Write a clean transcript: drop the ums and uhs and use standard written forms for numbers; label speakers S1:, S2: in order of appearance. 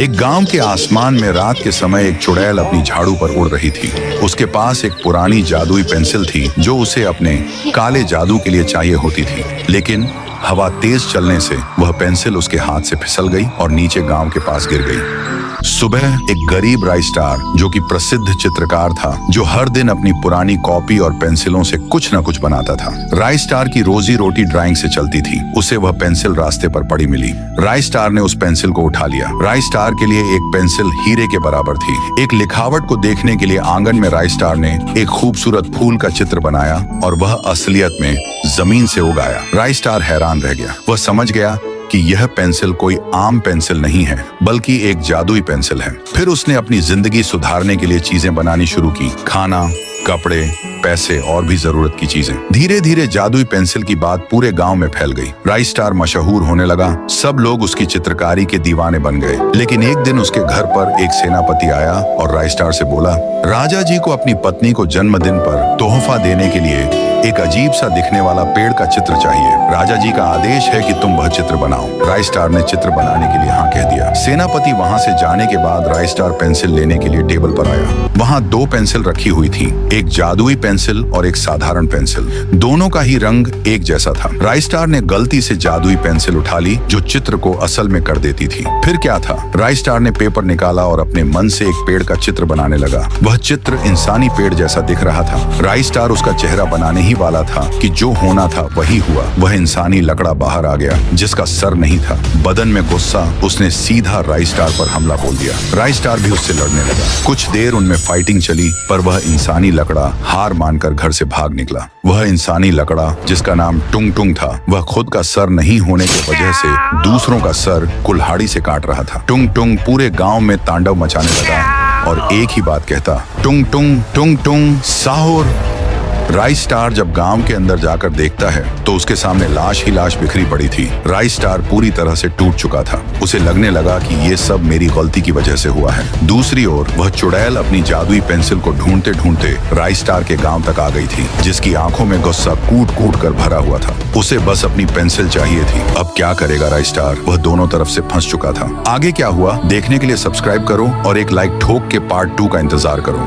S1: एक गांव के आसमान में रात के समय एक चुड़ैल अपनी झाड़ू पर उड़ रही थी। उसके पास एक पुरानी जादुई पेंसिल थी जो उसे अपने काले जादू के लिए चाहिए होती थी। लेकिन हवा तेज चलने से वह पेंसिल उसके हाथ से फिसल गई और नीचे गांव के पास गिर गई। सुबह एक गरीब राइस्टार जो कि प्रसिद्ध चित्रकार था, जो हर दिन अपनी पुरानी कॉपी और पेंसिलों से कुछ न कुछ बनाता था। राइस्टार की रोजी रोटी ड्राइंग से चलती थी। उसे वह पेंसिल रास्ते पर पड़ी मिली। राइस्टार ने उस पेंसिल को उठा लिया। राइस्टार के लिए एक पेंसिल हीरे के बराबर थी। एक लिखावट को देखने के लिए आंगन में राइस्टार ने एक खूबसूरत फूल का चित्र बनाया और वह असलियत में जमीन से उगाया। राइस्टार हैरान रह गया। वह समझ गया कि यह पेंसिल कोई आम पेंसिल नहीं है, बल्कि एक जादुई पेंसिल है। फिर उसने अपनी जिंदगी सुधारने के लिए चीजें बनानी शुरू की। खाना, कपड़े, पैसे और भी जरूरत की चीजें। धीरे धीरे जादुई पेंसिल की बात पूरे गांव में फैल गई। राइस्टार मशहूर होने लगा। सब लोग उसकी चित्रकारी के दीवाने बन गए। लेकिन एक दिन उसके घर पर एक सेनापति आया और राइस्टार से बोला, राजा जी को अपनी पत्नी को जन्मदिन पर तोहफा देने के लिए एक अजीब सा दिखने वाला पेड़ का चित्र चाहिए। राजा जी का आदेश है कि तुम वह चित्र बनाओ। राइस्टार ने चित्र बनाने के लिए हाँ कह दिया। सेनापति वहां से जाने के बाद राइस्टार पेंसिल लेने के लिए टेबल पर आया। वहां दो पेंसिल रखी हुई थी, एक जादुई पेंसिल और एक साधारण पेंसिल। दोनों का ही रंग एक जैसा था। राइस्टार ने गलती से जादुई पेंसिल उठा ली जो चित्र को असल में कर देती थी। फिर क्या था, राइस्टार ने पेपर निकाला और अपने मन से एक पेड़ का चित्र बनाने लगा। वह चित्र इंसानी पेड़ जैसा दिख रहा था। राइस्टार उसका चेहरा बनाने ही वाला था कि जो होना था वही हुआ। वह इंसानी लकड़ा बाहर आ गया जिसका सर नहीं था। बदन में गुस्सा उसने सीधा राइस्टार पर हमला बोल दिया। राइस्टार भी उससे लड़ने लगा। कुछ देर उनमें फाइटिंग चली, पर वह इंसानी लकड़ा हार मानकर घर से भाग निकला। वह इंसानी लकड़ा जिसका नाम टुंग टुंग था, वह खुद का सर नहीं होने की वजह से दूसरों का सर कुल्हाड़ी से काट रहा था। टुंग टुंग पूरे गांव में तांडव मचाने लगा और एक ही बात कहता, टुंग टुंग टुंग टुंग साहुर। राइस्टार जब गांव के अंदर जाकर देखता है तो उसके सामने लाश ही लाश बिखरी पड़ी थी। राइस्टार पूरी तरह से टूट चुका था। उसे लगने लगा कि ये सब मेरी गलती की वजह से हुआ है। दूसरी ओर वह चुड़ैल अपनी जादुई पेंसिल को ढूंढते ढूंढते राइस्टार के गांव तक आ गई थी, जिसकी आंखों में गुस्सा कूट कूट कर भरा हुआ था। उसे बस अपनी पेंसिल चाहिए थी। अब क्या करेगा राइस्टार? वह दोनों तरफ से फंस चुका था। आगे क्या हुआ देखने के लिए सब्सक्राइब करो और एक लाइक ठोक के पार्ट 2 का इंतजार करो।